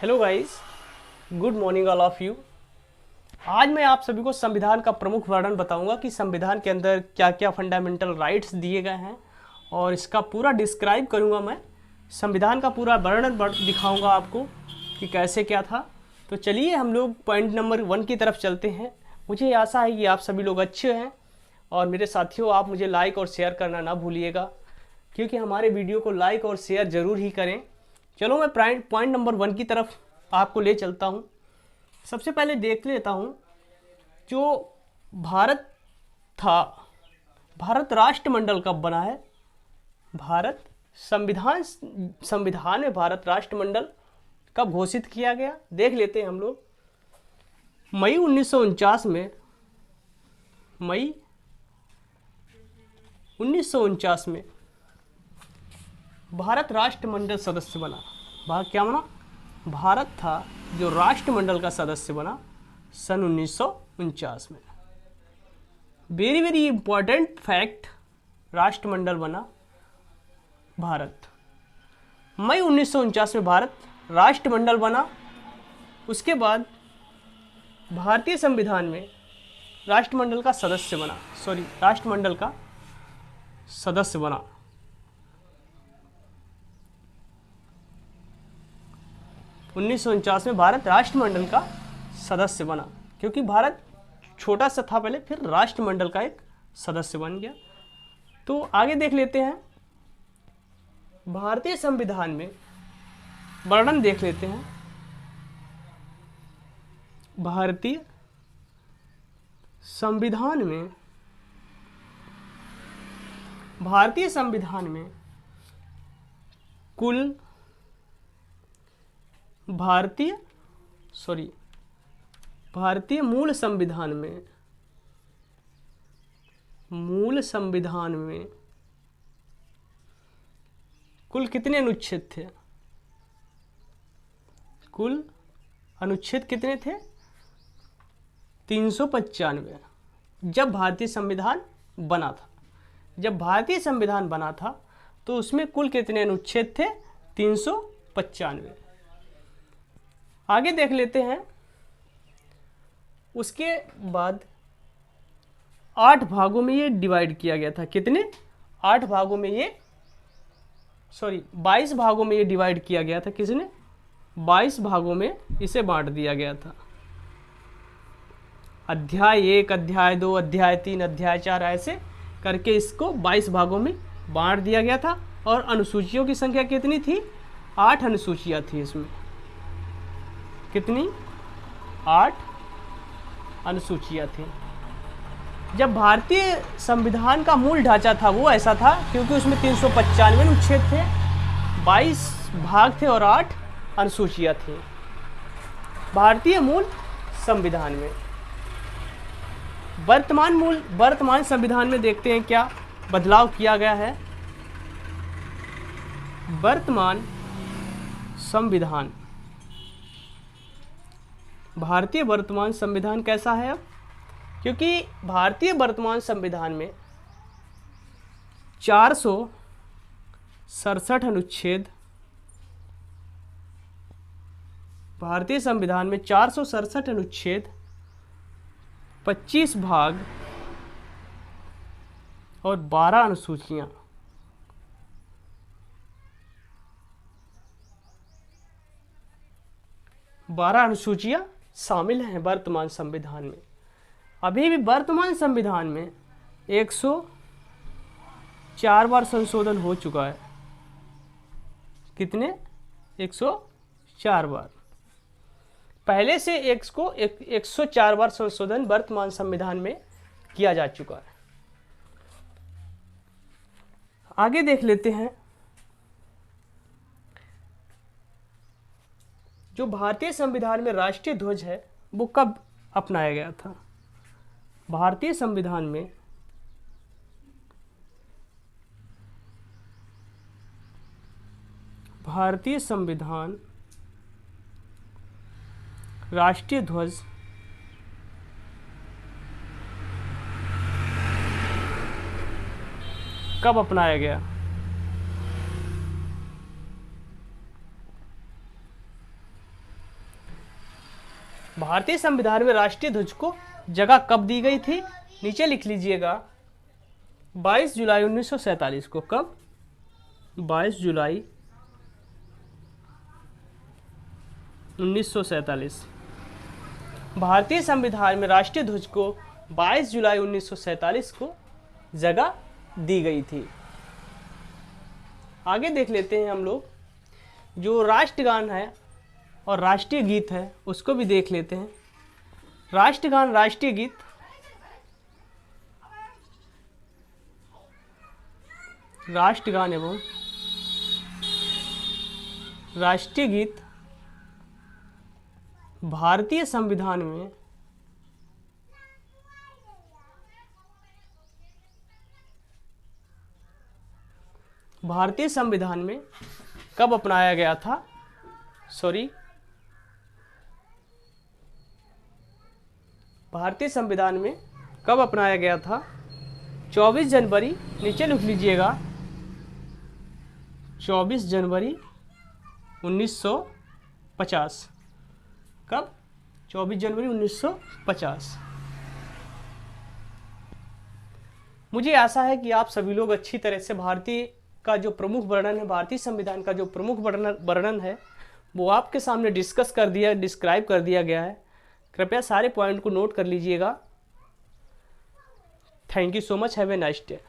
Hello guys, good morning all of you. आज मैं आप सभी को संविधान का प्रमुख वर्णन बताऊंगा कि संविधान के अंदर क्या क्या फंडामेंटल राइट्स दिए गए हैं और इसका पूरा डिस्क्राइब करूंगा। मैं संविधान का पूरा वर्णन दिखाऊंगा आपको कि कैसे क्या था। तो चलिए हम लोग पॉइंट नंबर 1 की तरफ चलते हैं। मुझे आशा है कि आप सभी लोग अच्छे हैं और मेरे साथियों, आप मुझे लाइक और शेयर करना ना भूलिएगा, क्योंकि हमारे वीडियो को लाइक और शेयर ज़रूर ही करें। चलो मैं पॉइंट नंबर 1 की तरफ आपको ले चलता हूँ। सबसे पहले देख लेता हूँ जो भारत था, भारत राष्ट्रमंडल कब बना है। भारत संविधान में भारत राष्ट्रमंडल कब घोषित किया गया, देख लेते हैं हम लोग। मई 1949 में, मई 1949 में भारत राष्ट्रमंडल सदस्य बना। क्या बना? भारत था जो राष्ट्रमंडल का सदस्य बना सन 1949 में। वेरी वेरी इंपॉर्टेंट फैक्ट, राष्ट्रमंडल बना भारत। मई 1949 में भारत राष्ट्रमंडल बना। उसके बाद भारतीय संविधान में राष्ट्रमंडल का सदस्य बना, राष्ट्रमंडल का सदस्य बना। उन्नीस में भारत राष्ट्रमंडल का सदस्य बना, क्योंकि भारत छोटा सा था पहले, फिर राष्ट्रमंडल का एक सदस्य बन गया। तो आगे देख लेते हैं, भारतीय संविधान में वर्णन देख लेते हैं। भारतीय संविधान में, भारतीय संविधान में कुल भारतीय मूल संविधान में कुल कितने अनुच्छेद थे? कुल अनुच्छेद कितने थे? 395। जब भारतीय संविधान बना था, जब भारतीय संविधान बना था तो उसमें कुल कितने अनुच्छेद थे? 395। आगे देख लेते हैं। उसके बाद 8 भागों में ये डिवाइड किया गया था। कितने? 8 भागों में ये 22 भागों में ये डिवाइड किया गया था। किसने? 22 भागों में इसे बांट दिया गया था। अध्याय 1, अध्याय 2, अध्याय 3, अध्याय 4, ऐसे करके इसको 22 भागों में बांट दिया गया था। और अनुसूचियों की संख्या कितनी थी? 8 अनुसूचियां थी इसमें। कितनी? 8 अनुसूचियां थी। जब भारतीय संविधान का मूल ढांचा था वो ऐसा था, क्योंकि उसमें 395 अनुच्छेद थे, 22 भाग थे और 8 अनुसूचियां थी भारतीय मूल संविधान में। वर्तमान संविधान में देखते हैं क्या बदलाव किया गया है। वर्तमान संविधान, भारतीय वर्तमान संविधान कैसा है अब? क्योंकि भारतीय वर्तमान संविधान में 467 अनुच्छेद, भारतीय संविधान में 467 अनुच्छेद, 25 भाग और 12 अनुसूचियां, 12 अनुसूचियां शामिल हैं वर्तमान संविधान में। अभी भी वर्तमान संविधान में 104 बार संशोधन हो चुका है। कितने? 104 बार। पहले से 104 बार संशोधन वर्तमान संविधान में किया जा चुका है। आगे देख लेते हैं, जो भारतीय संविधान में राष्ट्रीय ध्वज है वो कब अपनाया गया था? भारतीय संविधान में राष्ट्रीय ध्वज कब अपनाया गया? भारतीय संविधान में राष्ट्रीय ध्वज को जगह कब दी गई थी? नीचे लिख लीजिएगा 22 जुलाई 1947 को। कब? 22 जुलाई 1947। भारतीय संविधान में राष्ट्रीय ध्वज को 22 जुलाई 1947 को जगह दी गई थी। आगे देख लेते हैं हम लोग, जो राष्ट्रगान है और राष्ट्रीय गीत है उसको भी देख लेते हैं। राष्ट्रगान, राष्ट्रीय गीत, राष्ट्रगान एवं राष्ट्रीय गीत भारतीय संविधान में कब अपनाया गया था? भारतीय संविधान में कब अपनाया गया था? 24 जनवरी, नीचे लिख लीजिएगा 24 जनवरी 1950। कब? 24 जनवरी 1950। मुझे आशा है कि आप सभी लोग अच्छी तरह से भारतीय का जो प्रमुख वर्णन है, भारतीय संविधान का जो प्रमुख वर्णन है वो आपके सामने डिस्क्राइब कर दिया गया है। कृपया सारे पॉइंट को नोट कर लीजिएगा। Thank you so much. Have a nice day.